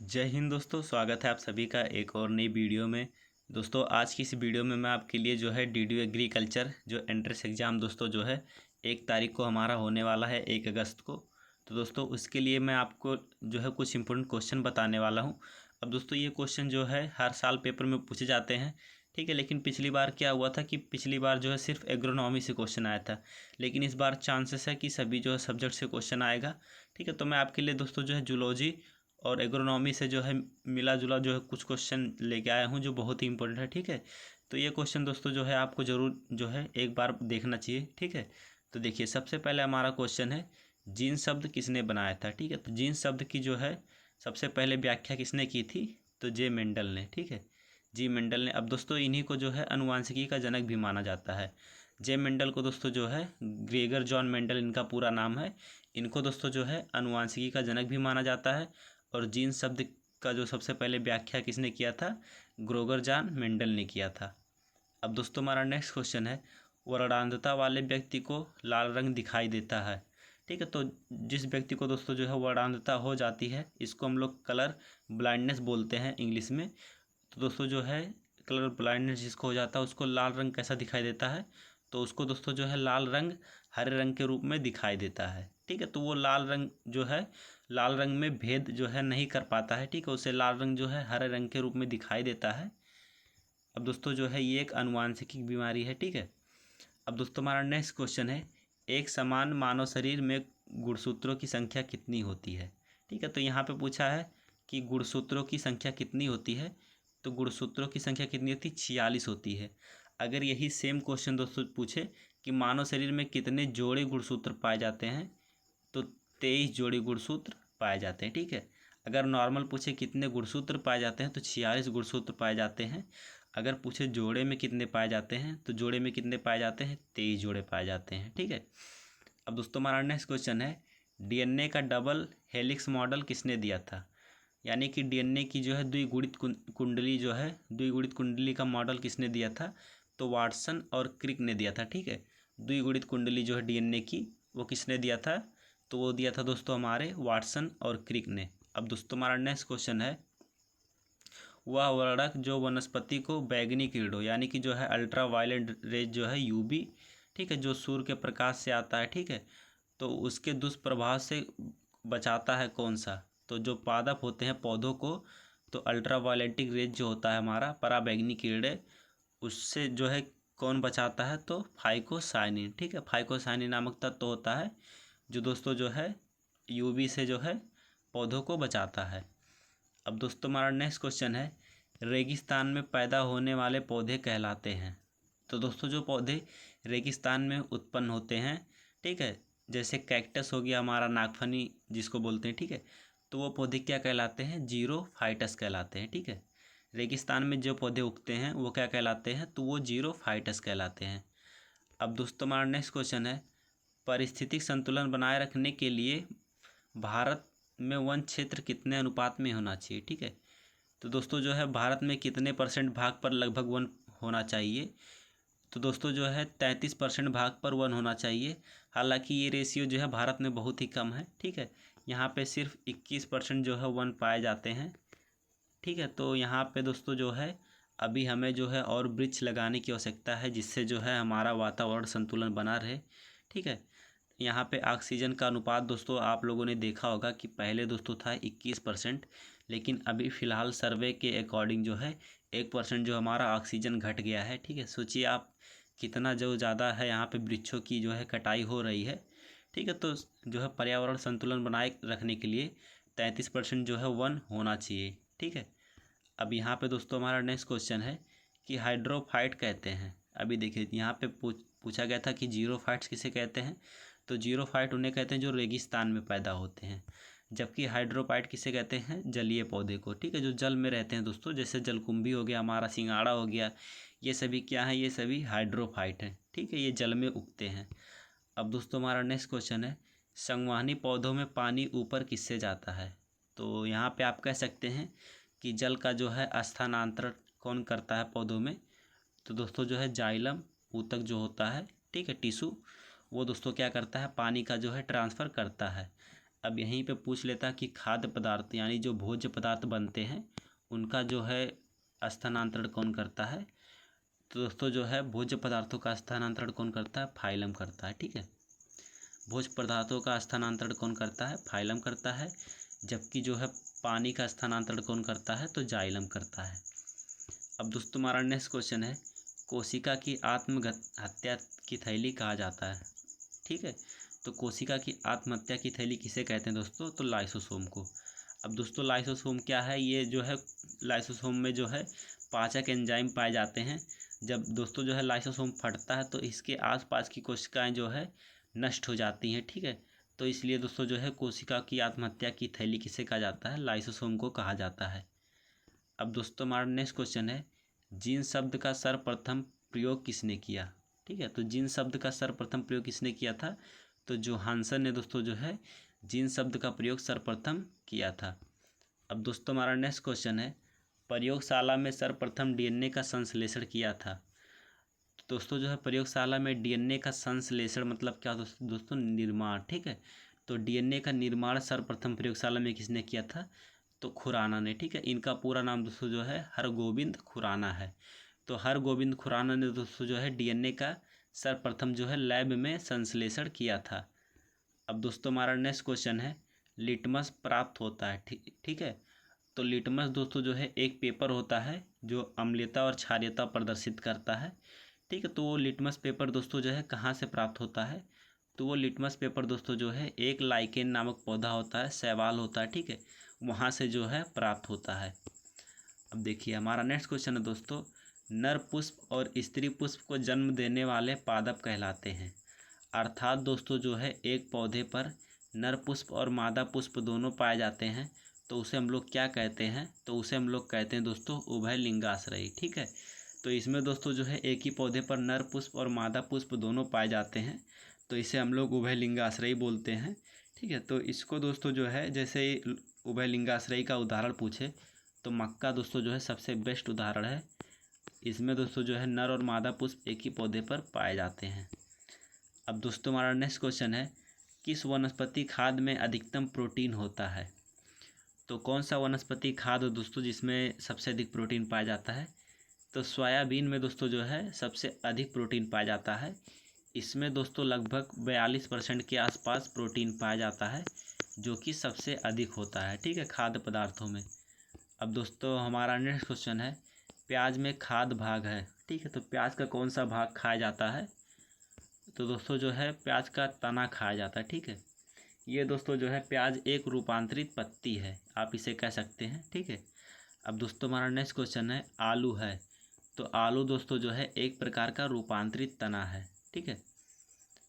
जय हिंद दोस्तों, स्वागत है आप सभी का एक और नई वीडियो में। दोस्तों आज की इस वीडियो में मैं आपके लिए जो है डीडीयू एग्रीकल्चर जो एंट्रेंस एग्ज़ाम दोस्तों जो है 1 तारीख को हमारा होने वाला है, 1 अगस्त को। तो दोस्तों उसके लिए मैं आपको जो है कुछ इंपॉर्टेंट क्वेश्चन बताने वाला हूं। अब दोस्तों ये क्वेश्चन जो है हर साल पेपर में पूछे जाते हैं, ठीक है। लेकिन पिछली बार क्या हुआ था कि पिछली बार जो है सिर्फ एग्रोनॉमी से क्वेश्चन आया था, लेकिन इस बार चांसेस है कि सभी जो है सब्जेक्ट से क्वेश्चन आएगा, ठीक है। तो मैं आपके लिए दोस्तों जो है जूलॉजी और एग्रोनॉमी से जो है मिला जुला जो है कुछ क्वेश्चन लेके आया हूँ जो बहुत ही इंपॉर्टेंट है, ठीक है। तो ये क्वेश्चन दोस्तों जो है आपको ज़रूर जो है एक बार देखना चाहिए, ठीक है। तो देखिए सबसे पहले हमारा क्वेश्चन है जीन शब्द किसने बनाया था, ठीक है। तो जीन शब्द की जो है सबसे पहले व्याख्या किसने की थी, तो जे मेंडल ने, ठीक है। जी मेंडल ने। अब दोस्तों इन्हीं को जो है अनुवांशिकी का जनक भी माना जाता है। जे मेंडल को दोस्तों जो है ग्रेगर जॉन मेंडल इनका पूरा नाम है। इनको दोस्तों जो है अनुवांशिकी का जनक भी माना जाता है। और जीन शब्द का जो सबसे पहले व्याख्या किसने किया था, ग्रोगर जॉन मेंडल ने किया था। अब दोस्तों हमारा नेक्स्ट क्वेश्चन है वर्णांधता वाले व्यक्ति को लाल रंग दिखाई देता है, ठीक है। तो जिस व्यक्ति को दोस्तों जो है वर्णांधता हो जाती है इसको हम लोग कलर ब्लाइंडनेस बोलते हैं इंग्लिश में। तो दोस्तों जो है कलर ब्लाइंडनेस जिसको हो जाता है उसको लाल रंग कैसा दिखाई देता है, तो उसको दोस्तों जो है लाल रंग हरे रंग के रूप में दिखाई देता है, ठीक है। तो वो लाल रंग जो है लाल रंग में भेद जो है नहीं कर पाता है, ठीक है। उसे लाल रंग जो है हरे रंग के रूप में दिखाई देता है। अब दोस्तों जो है ये एक आनुवांशिक बीमारी है, ठीक है। अब दोस्तों हमारा नेक्स्ट क्वेश्चन है एक समान मानव शरीर में गुणसूत्रों की संख्या कितनी होती है, ठीक है। तो यहाँ पे पूछा है कि गुणसूत्रों की संख्या कितनी होती है, तो गुणसूत्रों की संख्या कितनी होती है, 46 होती है। अगर यही सेम क्वेश्चन दोस्तों पूछे कि मानव शरीर में कितने जोड़े गुणसूत्र पाए जाते हैं, तो 23 जोड़ी गुणसूत्र पाए जाते हैं, ठीक है। अगर नॉर्मल पूछे कितने गुणसूत्र पाए जाते हैं तो 46 गुणसूत्र पाए जाते हैं। अगर पूछे जोड़े में कितने पाए जाते हैं तो जोड़े में कितने पाए जाते हैं, 23 जोड़े पाए जाते हैं, ठीक है। अब दोस्तों हमारा नेक्स्ट क्वेश्चन है डीएनए का डबल हेलिक्स मॉडल किसने दिया था, यानी कि डीएनए की जो है द्विगुणित कुंडली जो है द्विगुणित कुंडली का मॉडल किसने दिया था, तो वाटसन और क्रिक ने दिया था, ठीक है। द्विगुणित कुंडली जो है डीएनए की वो किसने दिया था, तो वो दिया था दोस्तों हमारे वाटसन और क्रिक ने। अब दोस्तों हमारा नेक्स्ट क्वेश्चन है वह वर्णक जो वनस्पति को बैगनी किरणों यानी कि जो है अल्ट्रा वायलेट रेज जो है यूवी, ठीक है, जो सूर्य के प्रकाश से आता है, ठीक है, तो उसके दुष्प्रभाव से बचाता है कौन सा, तो जो पादप होते हैं पौधों को, तो अल्ट्रा वायलेटिक रेज जो होता है हमारा पराबैंगनी किरणें, उससे जो है कौन बचाता है, तो फाइकोसाइनिन, ठीक है। फाइकोसाइनिन नामक तत्व होता है जो दोस्तों जो है यूवी से जो है पौधों को बचाता है। अब दोस्तों हमारा नेक्स्ट क्वेश्चन है रेगिस्तान में पैदा होने वाले पौधे कहलाते हैं। तो दोस्तों जो पौधे रेगिस्तान में उत्पन्न होते हैं, ठीक है, जैसे कैक्टस हो गया हमारा नागफनी जिसको बोलते हैं, ठीक है, तो वो पौधे क्या कहलाते हैं, जीरोफाइटस कहलाते हैं, ठीक है। रेगिस्तान में जो पौधे उगते हैं वो क्या कहलाते हैं, तो वो जीरोफाइटस कहलाते हैं। अब दोस्तों हमारा नेक्स्ट क्वेश्चन है पारिस्थितिक संतुलन बनाए रखने के लिए भारत में वन क्षेत्र कितने अनुपात में होना चाहिए, ठीक है। तो दोस्तों जो है भारत में कितने % भाग पर लगभग वन होना चाहिए, तो दोस्तों जो है 33% भाग पर वन होना चाहिए। हालांकि ये रेशियो जो है भारत में बहुत ही कम है, ठीक है। यहाँ पे सिर्फ 21% जो है वन पाए जाते हैं, ठीक है। तो यहाँ पे दोस्तों जो है अभी हमें जो है और वृक्ष लगाने की आवश्यकता है जिससे जो है हमारा वातावरण संतुलन बना रहे, ठीक है। यहाँ पे ऑक्सीजन का अनुपात दोस्तों आप लोगों ने देखा होगा कि पहले दोस्तों था 21%, लेकिन अभी फ़िलहाल सर्वे के अकॉर्डिंग जो है 1% जो हमारा ऑक्सीजन घट गया है, ठीक है। सोचिए आप कितना जो ज़्यादा है यहाँ पे वृक्षों की जो है कटाई हो रही है, ठीक है। तो जो है पर्यावरण संतुलन बनाए रखने के लिए 33% जो है वन होना चाहिए, ठीक है। अब यहाँ पे दोस्तों हमारा नेक्स्ट क्वेश्चन है कि हाइड्रोफाइट कहते हैं। अभी देखिए यहाँ पे पूछा गया था कि जीरोफाइट्स किसे कहते हैं, तो जीरोफाइट उन्हें कहते हैं जो रेगिस्तान में पैदा होते हैं, जबकि हाइड्रोफाइट किसे कहते हैं, जलीय पौधे को, ठीक है, जो जल में रहते हैं दोस्तों, जैसे जलकुंभी हो गया हमारा, सिंगाड़ा हो गया, ये सभी क्या है, ये सभी हाइड्रोफाइट हैं, ठीक है, ये जल में उगते हैं। अब दोस्तों हमारा नेक्स्ट क्वेश्चन है संवहनी पौधों में पानी ऊपर किससे जाता है, तो यहाँ पे आप कह सकते हैं कि जल का जो है स्थानांतरण कौन करता है पौधों में, तो दोस्तों जो है जाइलम ऊतक जो होता है, ठीक है, टिश्यू, वो दोस्तों क्या करता है पानी का जो है ट्रांसफ़र करता है। अब यहीं पे पूछ लेता कि खाद्य पदार्थ यानी जो भोज्य पदार्थ बनते हैं उनका जो है स्थानांतरण कौन करता है। तो दोस्तों जो है भोज्य पदार्थों का स्थानांतरण कौन करता है, फाइलम करता है। ठीक है, भोज्य पदार्थों का स्थानांतरण कौन करता है, फाइलम करता है। जबकि जो है पानी का स्थानांतरण कौन करता है, तो जाइलम करता है। अब दोस्तों हमारा नेक्स्ट क्वेश्चन है, कोशिका की आत्महत्या की थैली कहा जाता है। ठीक है, तो कोशिका की आत्महत्या की थैली किसे कहते हैं दोस्तों, तो लाइसोसोम को। अब दोस्तों लाइसोसोम क्या है, ये जो है लाइसोसोम में जो है पाचक एंजाइम पाए जाते हैं। जब दोस्तों जो है लाइसोसोम फटता है तो इसके आसपास की कोशिकाएं जो है नष्ट हो जाती हैं। ठीक है, तो इसलिए दोस्तों जो है कोशिका की आत्महत्या की थैली किसे कहा जाता है, लाइसोसोम को कहा जाता है। अब दोस्तों हमारा नेक्स्ट क्वेश्चन है, जीन शब्द का सर्वप्रथम प्रयोग किसने किया। ठीक है, तो जीन शब्द का सर्वप्रथम प्रयोग किसने किया था, तो जोहानसन ने दोस्तों जो है जीन शब्द का प्रयोग सर्वप्रथम किया था। अब दोस्तों हमारा नेक्स्ट क्वेश्चन है, प्रयोगशाला में सर्वप्रथम डीएनए का संश्लेषण किया था। तो दोस्तों जो है प्रयोगशाला में डीएनए का संश्लेषण मतलब क्या दोस्तों, निर्माण। ठीक है, तो डीएनए का निर्माण सर्वप्रथम प्रयोगशाला में किसने किया था, तो खुराना ने। ठीक है, इनका पूरा नाम दोस्तों जो है हरगोविंद खुराना है। तो हरगोविंद खुराना ने दोस्तों जो है डीएनए का सर्वप्रथम जो है लैब में संश्लेषण किया था। अब दोस्तों हमारा नेक्स्ट क्वेश्चन है, लिटमस प्राप्त होता है। ठीक है, तो लिटमस दोस्तों जो है एक पेपर होता है जो अम्लता और क्षारीयता प्रदर्शित करता है। ठीक है, तो वो लिटमस पेपर दोस्तों जो है कहाँ से प्राप्त होता है, तो वो लिटमस पेपर दोस्तों जो है एक लाइकेन नामक पौधा होता है, शैवाल होता है। ठीक है, वहाँ से जो है प्राप्त होता है। अब देखिए हमारा नेक्स्ट क्वेश्चन है दोस्तों, नर पुष्प और स्त्री पुष्प को जन्म देने वाले पादप कहलाते हैं। अर्थात दोस्तों जो है एक पौधे पर नर पुष्प और मादा पुष्प दोनों पाए जाते हैं तो उसे हम लोग क्या कहते हैं, तो उसे हम लोग कहते हैं दोस्तों उभय लिंगाश्रयी। ठीक है, तो इसमें दोस्तों जो है एक ही पौधे पर नर पुष्प और मादा पुष्प दोनों पाए जाते हैं तो इसे हम लोग उभय लिंगाश्रयी बोलते हैं। ठीक है, तो इसको दोस्तों जो है जैसे उभय लिंगाश्रयी का उदाहरण पूछे तो मक्का दोस्तों जो है सबसे बेस्ट उदाहरण है। इसमें दोस्तों जो है नर और मादा पुष्प एक ही पौधे पर पाए जाते हैं। अब दोस्तों हमारा नेक्स्ट क्वेश्चन है, किस वनस्पति खाद में अधिकतम प्रोटीन होता है। तो कौन सा वनस्पति खाद दोस्तों जिसमें सबसे अधिक प्रोटीन पाया जाता है, तो सोयाबीन में दोस्तों जो है सबसे अधिक प्रोटीन पाया जाता है। इसमें दोस्तों लगभग 42% के आसपास प्रोटीन पाया जाता है जो कि सबसे अधिक होता है। ठीक है, खाद्य पदार्थों में। अब दोस्तों हमारा नेक्स्ट क्वेश्चन है, प्याज में खाद भाग है। ठीक है, तो प्याज का कौन सा भाग खाया जाता है, तो दोस्तों जो है प्याज का तना खाया जाता है। ठीक है, ये दोस्तों जो है प्याज एक रूपांतरित पत्ती है, आप इसे कह सकते हैं। ठीक है, अब दोस्तों हमारा नेक्स्ट क्वेश्चन है, आलू है। तो आलू दोस्तों जो है एक प्रकार का रूपांतरित तना है। ठीक है,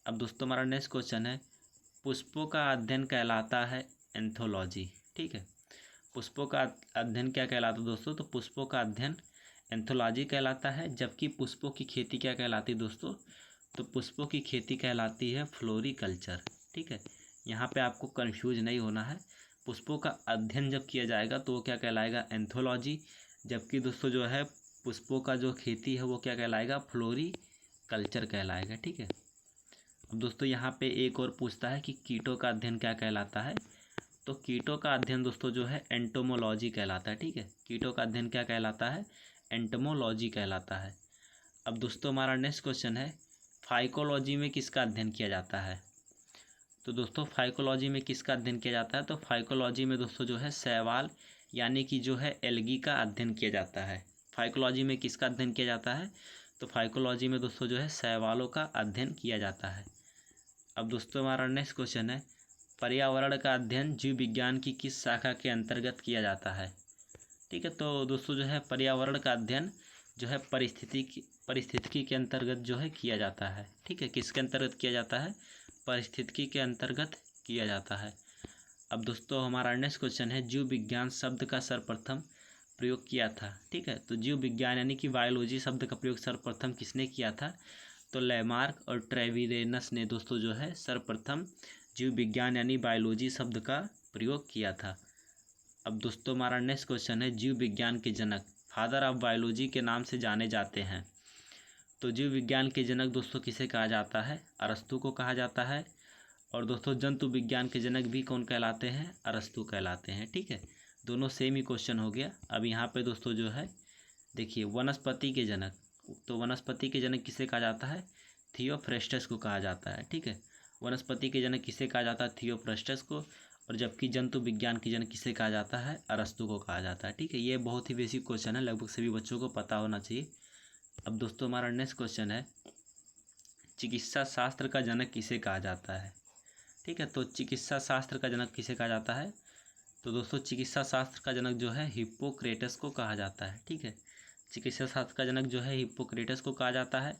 अब दोस्तों हमारा नेक्स्ट क्वेश्चन है, पुष्पों का अध्ययन कहलाता है एंथोलॉजी। ठीक है, पुष्पों का अध्ययन क्या कहलाता है दोस्तों, तो पुष्पों का अध्ययन एंथोलॉजी कहलाता है। जबकि पुष्पों की खेती क्या कहलाती है दोस्तों, तो पुष्पों की खेती कहलाती है फ्लोरिकल्चर। ठीक है, यहाँ पे आपको कंफ्यूज नहीं होना है। पुष्पों का अध्ययन जब किया जाएगा तो वो क्या कहलाएगा, एंथोलॉजी। जबकि दोस्तों जो है पुष्पों का जो खेती है वो क्या कहलाएगा, फ्लोरिकल्चर कहलाएगा। ठीक है, अब दोस्तों यहाँ पे एक और पूछता है कि कीटों का अध्ययन क्या कहलाता है, तो कीटों का अध्ययन दोस्तों जो है एंटोमोलॉजी कहलाता है। ठीक है, कीटों का अध्ययन क्या कहलाता है, एंटोमोलॉजी कहलाता है। अब दोस्तों हमारा नेक्स्ट क्वेश्चन है, फाइकोलॉजी में किसका अध्ययन किया जाता है। तो दोस्तों फाइकोलॉजी में किसका अध्ययन किया जाता है, तो फाइकोलॉजी में दोस्तों जो है शैवाल यानी कि जो है एल्गी का अध्ययन किया जाता है। फाइकोलॉजी में किसका अध्ययन किया जाता है, तो फाइकोलॉजी में दोस्तों जो है शैवालों का अध्ययन किया जाता है। अब दोस्तों हमारा नेक्स्ट क्वेश्चन है, पर्यावरण का अध्ययन जीव विज्ञान की किस शाखा के अंतर्गत किया जाता है। ठीक है, तो दोस्तों जो है पर्यावरण का अध्ययन जो है परिस्थितिकी के अंतर्गत जो है किया जाता है। ठीक है, किसके अंतर्गत किया जाता है, परिस्थितिकी के अंतर्गत किया जाता है। अब दोस्तों हमारा नेक्स्ट क्वेश्चन है, जीव विज्ञान शब्द का सर्वप्रथम प्रयोग किया था। ठीक है, तो जीव विज्ञान यानी कि बायोलॉजी शब्द का प्रयोग सर्वप्रथम किसने किया था, तो लैमार्क और ट्रेविरेनस ने दोस्तों जो है सर्वप्रथम जीव विज्ञान यानी बायोलॉजी शब्द का प्रयोग किया था। अब दोस्तों हमारा नेक्स्ट क्वेश्चन है, जीव विज्ञान के जनक फादर ऑफ बायोलॉजी के नाम से जाने जाते हैं। तो जीव विज्ञान के जनक दोस्तों किसे कहा जाता है, अरस्तु को कहा जाता है। और दोस्तों जंतु विज्ञान के जनक भी कौन कहलाते हैं? अरस्तु कहलाते हैं। ठीक है, दोनों सेम ही क्वेश्चन हो गया। अब यहाँ पे दोस्तों जो है देखिए वनस्पति के जनक, तो वनस्पति के जनक किसे कहा जाता है? थियोफ्रेस्टस को कहा जाता है। ठीक है, वनस्पति के जनक किसे कहा जाता है? थियोफ्रेस्टस को। और जबकि जंतु विज्ञान के जनक किसे कहा जाता है? अरस्तु को कहा जाता है। ठीक है, ये बहुत ही बेसिक क्वेश्चन है, लगभग सभी बच्चों को पता होना चाहिए। अब दोस्तों हमारा नेक्स्ट क्वेश्चन है, चिकित्सा शास्त्र का जनक किसे कहा जाता है? ठीक है, तो चिकित्सा शास्त्र का जनक किसे कहा जाता है? तो दोस्तों चिकित्सा शास्त्र का जनक जो है हिप्पोक्रेटस को कहा जाता है। ठीक है, चिकित्सा शास्त्र का जनक जो है हिप्पोक्रेटस को कहा जाता है।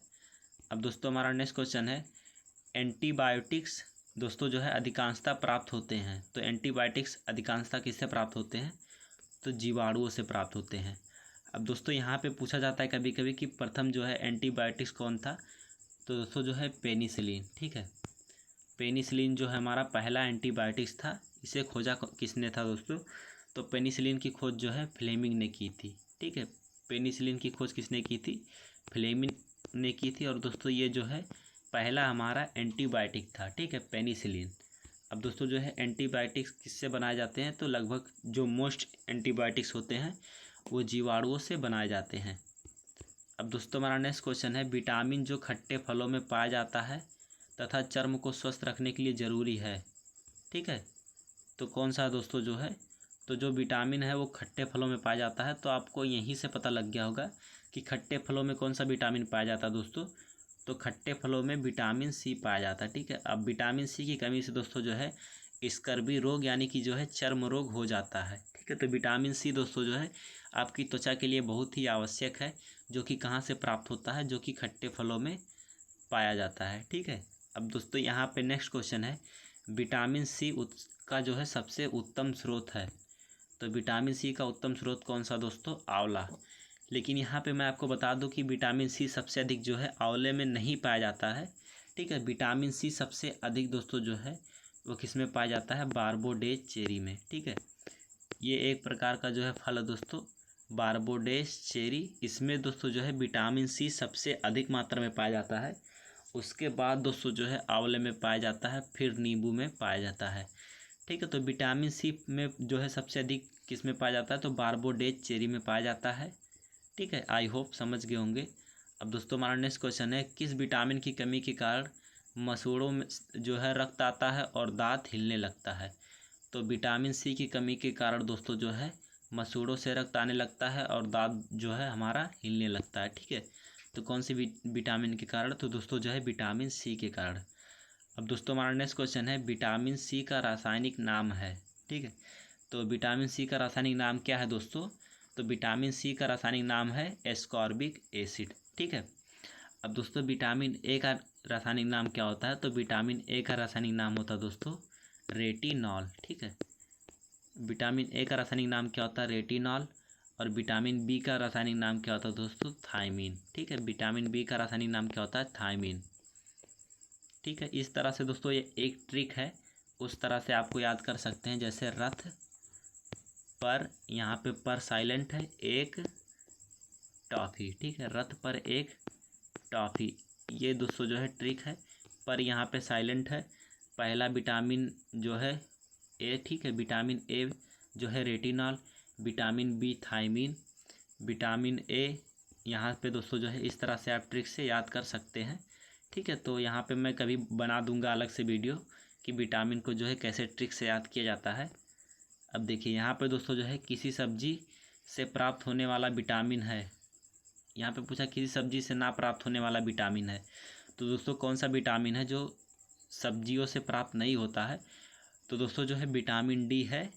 अब दोस्तों हमारा नेक्स्ट क्वेश्चन है, एंटीबायोटिक्स दोस्तों जो है अधिकांशतः प्राप्त होते हैं, तो एंटीबायोटिक्स अधिकांशतः किससे प्राप्त होते हैं? तो जीवाणुओं से प्राप्त होते हैं। अब दोस्तों यहाँ पे पूछा जाता है कभी कभी कि प्रथम जो है एंटीबायोटिक्स कौन था? तो दोस्तों जो है पेनिसिलिन। ठीक है, पेनिसिलिन जो है हमारा पहला एंटीबायोटिक्स था। इसे खोजा किसने था दोस्तों? तो पेनिसिलिन की खोज जो है फ्लेमिंग ने की थी। ठीक है, पेनिसिलिन की खोज किसने की थी? फ्लेमिंग ने की थी। और दोस्तों ये जो है पहला हमारा एंटीबायोटिक था। ठीक है, पेनिसिलिन। अब दोस्तों जो है एंटीबायोटिक्स किससे बनाए जाते हैं? तो लगभग जो मोस्ट एंटीबायोटिक्स होते हैं वो जीवाणुओं से बनाए जाते हैं। अब दोस्तों हमारा नेक्स्ट क्वेश्चन है, विटामिन जो खट्टे फलों में पाया जाता है तथा चर्म को स्वस्थ रखने के लिए ज़रूरी है, ठीक है, तो कौन सा दोस्तों जो है? तो जो विटामिन है वो खट्टे फलों में पाया जाता है। तो आपको यहीं से पता लग गया होगा कि खट्टे फलों में कौन सा विटामिन पाया जाता है दोस्तों? तो खट्टे फलों में विटामिन सी पाया जाता है। ठीक है, अब विटामिन सी की कमी से दोस्तों जो है स्कर्वी रोग यानी कि जो है चर्म रोग हो जाता है। ठीक है, तो विटामिन सी दोस्तों जो है आपकी त्वचा के लिए बहुत ही आवश्यक है, जो कि कहाँ से प्राप्त होता है? जो कि खट्टे फलों में पाया जाता है। ठीक है, अब दोस्तों यहाँ पे नेक्स्ट क्वेश्चन है, विटामिन सी का जो है सबसे उत्तम स्रोत है। तो विटामिन सी का उत्तम स्रोत कौन सा दोस्तों? आंवला। लेकिन यहाँ पे मैं आपको बता दूं कि विटामिन सी सबसे अधिक जो है आंवले में नहीं पाया जाता है। ठीक है, विटामिन सी सबसे अधिक दोस्तों जो है वो किस में पाया जाता है? बारबोडेज चेरी में। ठीक है, ये एक प्रकार का जो है फल है दोस्तों, बारबोडेज चेरी। इसमें दोस्तों जो है विटामिन सी सबसे अधिक मात्रा में पाया जाता है। उसके बाद दोस्तों जो है आंवले में पाया जाता है, फिर नींबू में पाया जाता है। ठीक है, तो विटामिन सी में जो है सबसे अधिक किस में पाया जाता है? तो बारबोडेज चेरी में पाया जाता है। ठीक है, आई होप समझ गए होंगे। अब दोस्तों हमारा नेक्स्ट क्वेश्चन है, किस विटामिन की कमी के कारण मसूड़ों में जो है रक्त आता है और दांत हिलने लगता है? तो विटामिन सी की कमी के कारण दोस्तों जो है मसूड़ों से रक्त आने लगता है और दांत जो है हमारा हिलने लगता है। ठीक है, तो कौन सी विटामिन के कारण? तो दोस्तों जो है विटामिन सी के कारण। अब दोस्तों हमारा नेक्स्ट क्वेश्चन है, विटामिन सी का रासायनिक नाम है। ठीक है, तो विटामिन सी का रासायनिक नाम क्या है दोस्तों? तो विटामिन सी का रासायनिक नाम है एस्कॉर्बिक एसिड। ठीक है, अब दोस्तों विटामिन ए का रासायनिक नाम क्या होता है? तो विटामिन ए का रासायनिक नाम होता है दोस्तों रेटिनॉल। ठीक है, विटामिन ए का रासायनिक नाम क्या होता है? रेटिनॉल। और विटामिन बी का रासायनिक नाम क्या होता है दोस्तों? थायमीन। ठीक है, विटामिन बी का रासायनिक नाम क्या होता है? थायमीन। ठीक है, इस तरह से दोस्तों ये एक ट्रिक है, उस तरह से आपको याद कर सकते हैं। जैसे रथ पर, यहाँ पे पर साइलेंट है, एक टॉफ़ी। ठीक है, रथ पर एक टॉफ़ी, ये दोस्तों जो है ट्रिक है। पर यहाँ पे साइलेंट है, पहला विटामिन जो है ए। ठीक है, विटामिन ए जो है retinol, vitamin B thiamine, vitamin A यहाँ पे दोस्तों जो है इस तरह से आप ट्रिक से याद कर सकते हैं। ठीक है, तो यहाँ पे मैं कभी बना दूंगा अलग से वीडियो कि विटामिन को जो है कैसे ट्रिक से याद किया जाता है। अब देखिए यहाँ पे दोस्तों जो है किसी सब्जी से प्राप्त होने वाला विटामिन है। यहाँ पे पूछा किसी सब्जी से ना प्राप्त होने वाला विटामिन है, तो दोस्तों कौन सा विटामिन है जो सब्जियों से प्राप्त नहीं होता है? तो दोस्तों जो है विटामिन डी है,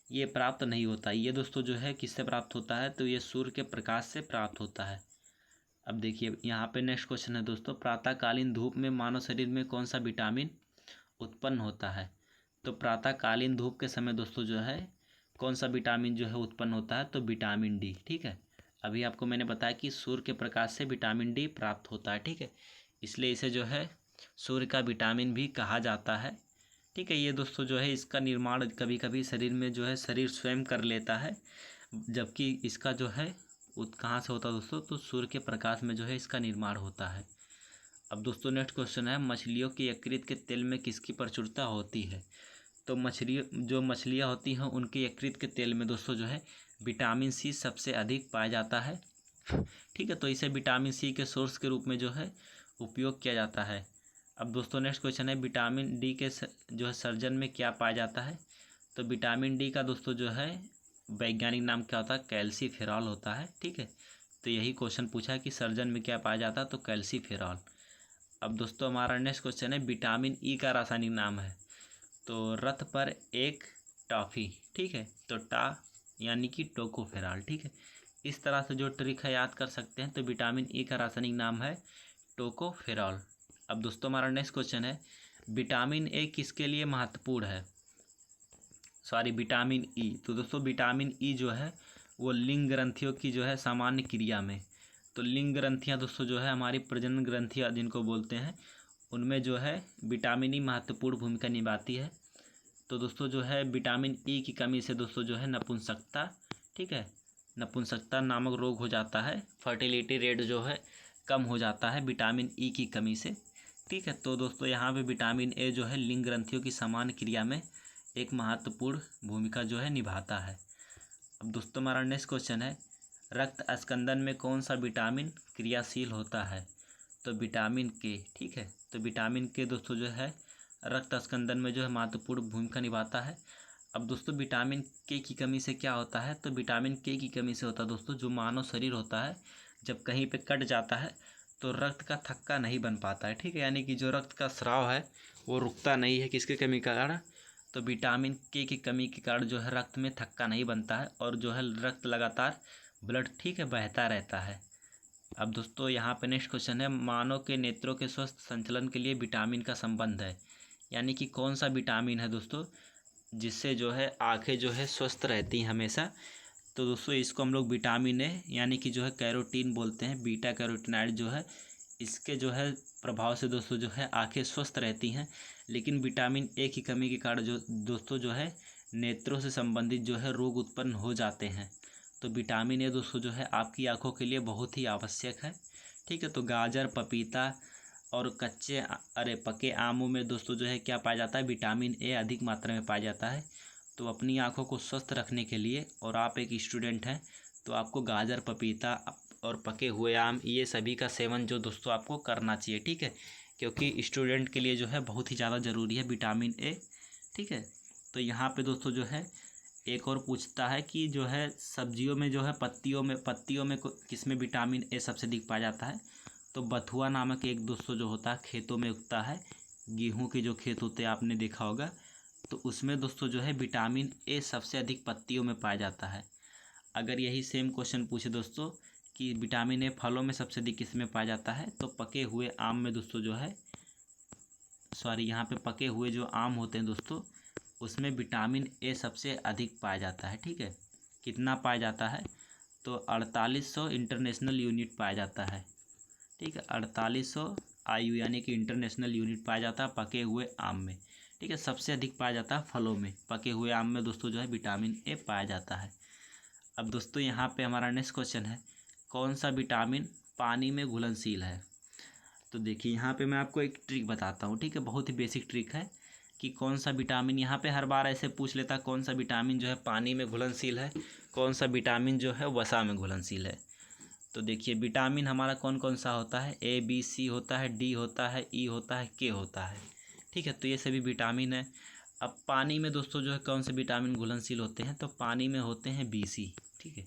ये प्राप्त नहीं होता। ये दोस्तों जो है किससे प्राप्त होता है? तो ये सूर्य के प्रकाश से प्राप्त होता है। अब देखिए यहाँ पे नेक्स्ट क्वेश्चन है दोस्तों, प्रातःकालीन धूप में मानव शरीर में कौन सा विटामिन उत्पन्न होता है? तो प्रातःकालीन धूप के समय दोस्तों जो है कौन सा विटामिन जो है उत्पन्न होता है? तो विटामिन डी। ठीक है, अभी आपको मैंने बताया कि सूर्य के प्रकाश से विटामिन डी प्राप्त होता है। ठीक है, इसलिए इसे जो है सूर्य का विटामिन भी कहा जाता है। ठीक है, ये दोस्तों जो है इसका निर्माण कभी कभी शरीर में जो है शरीर स्वयं कर लेता है, जबकि इसका जो है कहाँ से होता है दोस्तों? तो सूर्य के प्रकाश में जो है इसका निर्माण होता है। अब दोस्तों नेक्स्ट क्वेश्चन है, मछलियों के यकृत के तेल में किसकी प्रचुरता होती है? तो मछलियाँ होती हैं उनके यकृत के तेल में दोस्तों जो है विटामिन सी सबसे अधिक पाया जाता है। ठीक है, तो इसे विटामिन सी के सोर्स के रूप में जो है उपयोग किया जाता है। अब दोस्तों नेक्स्ट क्वेश्चन है, विटामिन डी के जो है सर्जन में क्या पाया जाता है? तो विटामिन डी का दोस्तों जो है वैज्ञानिक नाम क्या होता है? कैल्सीफेरॉल होता है। ठीक है, तो यही क्वेश्चन पूछा है कि सर्जन में क्या पाया जाता है, तो कैल्सीफेरॉल। अब दोस्तों हमारा नेक्स्ट क्वेश्चन है, विटामिन ई का रासायनिक नाम है? तो रथ पर एक टॉफ़ी। ठीक है, तो यानी कि टोकोफेरॉल। ठीक है, इस तरह से जो ट्रिक है याद कर सकते हैं। तो विटामिन ई का रासायनिक नाम है टोकोफेरॉल। अब दोस्तों हमारा नेक्स्ट क्वेश्चन है, विटामिन ए किसके लिए महत्वपूर्ण है? Vitamin E. तो दोस्तों विटामिन ई जो है वो लिंग ग्रंथियों की जो है सामान्य क्रिया में, तो लिंग ग्रंथियां दोस्तों जो है हमारी प्रजनन ग्रंथियां जिनको बोलते हैं, उनमें जो है विटामिन ई महत्वपूर्ण भूमिका निभाती है। तो दोस्तों जो है विटामिन ई की कमी से दोस्तों जो है नपुंसकता, ठीक है, नपुंसकता नामक रोग हो जाता है। फर्टिलिटी रेट जो है कम हो जाता है विटामिन ई की कमी से। ठीक है, तो दोस्तों यहाँ पे विटामिन ए जो है लिंग ग्रंथियों की समान क्रिया में एक महत्वपूर्ण भूमिका जो है निभाता है। अब दोस्तों हमारा नेक्स्ट क्वेश्चन है, रक्त स्कंदन में कौन सा विटामिन क्रियाशील होता है? तो विटामिन के। ठीक है, तो विटामिन के दोस्तों जो है रक्त स्कंदन में जो है महत्वपूर्ण भूमिका निभाता है। अब दोस्तों विटामिन के की कमी से क्या होता है? तो विटामिन के की कमी से होता है दोस्तों, जो मानव शरीर होता है जब कहीं पे कट जाता है तो रक्त का थक्का नहीं बन पाता है। ठीक है, यानी कि जो रक्त का स्राव है वो रुकता नहीं है, किसके कमी के कारण? तो विटामिन के की कमी के कारण जो है रक्त में थक्का नहीं बनता है और जो है रक्त लगातार ब्लड, ठीक है, बहता रहता है। अब दोस्तों यहाँ पे नेक्स्ट क्वेश्चन है, मानव के नेत्रों के स्वस्थ संचलन के लिए विटामिन का संबंध है? यानी कि कौन सा विटामिन है दोस्तों जिससे जो है आँखें जो है स्वस्थ रहती हैं हमेशा? तो दोस्तों इसको हम लोग विटामिन ए यानी कि जो है कैरोटीन बोलते हैं, बीटा कैरोटीनॉइड जो है इसके जो है प्रभाव से दोस्तों जो है आंखें स्वस्थ रहती हैं। लेकिन विटामिन ए की कमी के कारण जो दोस्तों जो है नेत्रों से संबंधित जो है रोग उत्पन्न हो जाते हैं। तो विटामिन ए दोस्तों जो है आपकी आंखों के लिए बहुत ही आवश्यक है। ठीक है, तो गाजर, पपीता और पके आमों में दोस्तों जो है क्या पाया जाता है? विटामिन ए अधिक मात्रा में पाया जाता है। तो अपनी आंखों को स्वस्थ रखने के लिए, और आप एक स्टूडेंट हैं तो आपको गाजर, पपीता और पके हुए आम ये सभी का सेवन जो दोस्तों आपको करना चाहिए। ठीक है, क्योंकि स्टूडेंट के लिए जो है बहुत ही ज़्यादा ज़रूरी है विटामिन ए। ठीक है, तो यहाँ पे दोस्तों जो है एक और पूछता है कि जो है सब्जियों में जो है पत्तियों में किस में विटामिन ए सबसे अधिक पाया जाता है? तो बथुआ नामक एक दोस्तों जो होता है खेतों में उगता है, गेहूँ के जो खेत होते हैं आपने देखा होगा, तो उसमें दोस्तों जो है विटामिन ए सबसे अधिक पत्तियों में पाया जाता है। अगर यही सेम क्वेश्चन पूछे दोस्तों कि विटामिन ए फलों में सबसे अधिक किस में पाया जाता है? तो पके हुए आम में दोस्तों जो है यहाँ पे पके हुए जो आम होते हैं दोस्तों उसमें विटामिन ए सबसे अधिक पाया जाता है। ठीक है, कितना पाया जाता है? तो 4800 इंटरनेशनल यूनिट पाया जाता है। ठीक है, 4800 IU यानी कि इंटरनेशनल यूनिट पाया जाता है पके हुए आम में। ठीक है, सबसे अधिक पाया जाता है फलों में, पके हुए आम में दोस्तों जो है विटामिन ए पाया जाता है। अब दोस्तों यहाँ पे हमारा नेक्स्ट क्वेश्चन है, कौन सा विटामिन पानी में घुलनशील है? तो देखिए यहाँ पे मैं आपको एक ट्रिक बताता हूँ। ठीक है, बहुत ही बेसिक ट्रिक है कि कौन सा विटामिन, यहाँ पे हर बार ऐसे पूछ लेता कौन सा विटामिन जो है पानी में घुलनशील है, कौन सा विटामिन जो है वसा में घुलनशील है। तो देखिए विटामिन हमारा कौन कौन सा होता है? ABC होता है, D होता है, E होता है, K होता है। ठीक है, तो ये सभी विटामिन है। अब पानी में दोस्तों जो है कौन से विटामिन घुलनशील होते हैं? तो पानी में होते हैं BC। ठीक है,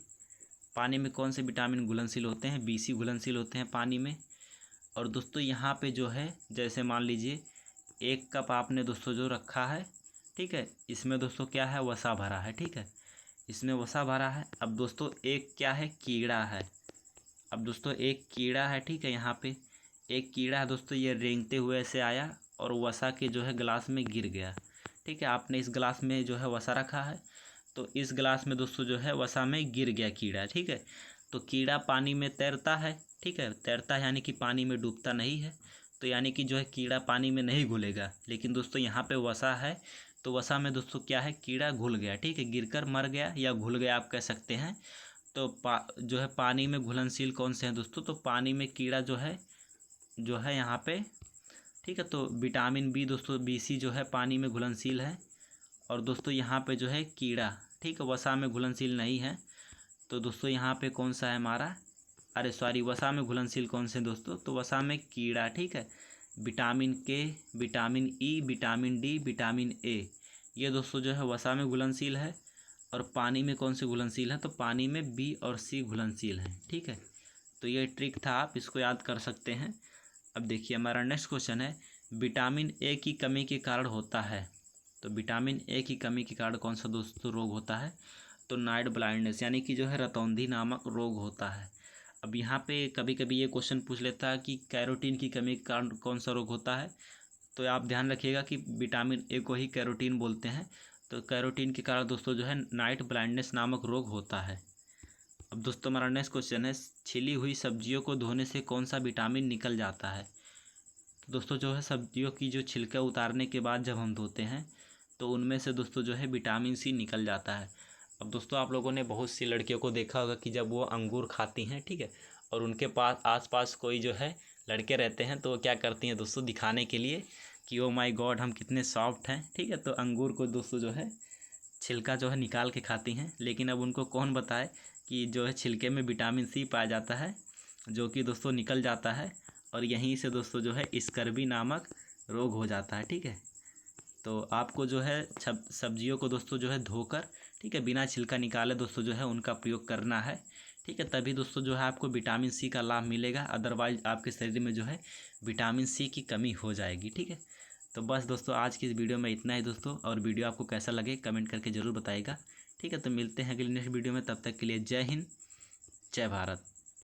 पानी में कौन से विटामिन घुलनशील होते हैं? BC घुलनशील होते हैं पानी में। और दोस्तों यहाँ पे जो है जैसे मान लीजिए 1 कप आपने दोस्तों जो रखा है, ठीक है, इसमें दोस्तों क्या है? वसा भरा है। ठीक है, इसमें वसा भरा है। अब दोस्तों एक क्या है? कीड़ा है। अब दोस्तों एक कीड़ा है। ठीक है, यहाँ पे एक कीड़ा है दोस्तों, ये रेंगते हुए ऐसे आया और वसा के जो है गिलास में गिर गया। ठीक है, आपने इस गिलास में जो है वसा रखा है, तो इस गिलास में दोस्तों जो है वसा में गिर गया कीड़ा। ठीक है, तो कीड़ा पानी में तैरता है। ठीक है, तैरता है यानी कि पानी में डूबता नहीं है, तो यानी कि जो है कीड़ा पानी में नहीं घुलेगा। लेकिन दोस्तों यहाँ पे वसा है, तो वसा में दोस्तों क्या है? कीड़ा घुल गया। ठीक है, गिरकर मर गया या घुल गया आप कह सकते हैं। तो जो है पानी में घुलनशील कौन से हैं दोस्तों? तो पानी में कीड़ा जो है जो है यहाँ पे, ठीक है। तो विटामिन बी दोस्तों BC जो है पानी में घुलनशील है। और दोस्तों यहाँ पे जो है कीड़ा, ठीक है, वसा में घुलनशील नहीं है। तो दोस्तों यहाँ पे कौन सा है हमारा, अरे सॉरी, वसा में घुलनशील कौन से दोस्तों, तो वसा में कीड़ा, ठीक है। विटामिन के, vitamin E, vitamin D, vitamin A, ये दोस्तों जो है वसा में घुलनशील है। और पानी में कौन से घुलनशील है, तो पानी में बी और सी घुलनशील है, ठीक है। तो ये ट्रिक था, आप इसको याद कर सकते हैं। अब देखिए हमारा नेक्स्ट क्वेश्चन है, विटामिन ए की कमी के कारण होता है। तो विटामिन ए की कमी के कारण कौन सा दोस्तों रोग होता है, तो नाइट ब्लाइंडनेस, यानी कि जो है रतौंधी नामक रोग होता है। अब यहाँ पे कभी कभी ये क्वेश्चन पूछ लेता है कि कैरोटीन की कमी के कारण कौन सा रोग होता है। तो आप ध्यान रखिएगा कि विटामिन ए को ही कैरोटीन बोलते हैं। तो कैरोटीन के कारण दोस्तों जो है नाइट ब्लाइंडनेस नामक रोग होता है। अब दोस्तों हमारा नेक्स्ट क्वेश्चन है, छिली हुई सब्जियों को धोने से कौन सा विटामिन निकल जाता है। तो दोस्तों जो है सब्जियों की जो छिलका उतारने के बाद जब हम धोते हैं तो उनमें से दोस्तों जो है विटामिन सी निकल जाता है। अब दोस्तों आप लोगों ने बहुत सी लड़कियों को देखा होगा कि जब वो अंगूर खाती हैं, ठीक है, और उनके पास आसपास कोई जो है लड़के रहते हैं तो वो क्या करती हैं दोस्तों, दिखाने के लिए कि ओ माय गॉड हम कितने सॉफ्ट हैं, ठीक है। तो अंगूर को दोस्तों जो है छिलका जो है निकाल के खाती हैं। लेकिन अब उनको कौन बताए कि जो है छिलके में विटामिन सी पाया जाता है, जो कि दोस्तों निकल जाता है। और यहीं से दोस्तों जो है स्कर्वी नामक रोग हो जाता है, ठीक है। तो आपको जो है सब्जियों को दोस्तों जो है धोकर, ठीक है, बिना छिलका निकाले दोस्तों जो है उनका प्रयोग करना है, ठीक है। तभी दोस्तों जो है आपको विटामिन सी का लाभ मिलेगा, अदरवाइज आपके शरीर में जो है विटामिन सी की कमी हो जाएगी, ठीक है। तो बस दोस्तों आज की इस वीडियो में इतना ही दोस्तों, और वीडियो आपको कैसा लगे कमेंट करके ज़रूर बताइएगा, ठीक है। तो मिलते हैं अगले नेक्स्ट वीडियो में, तब तक के लिए जय हिंद, जय भारत।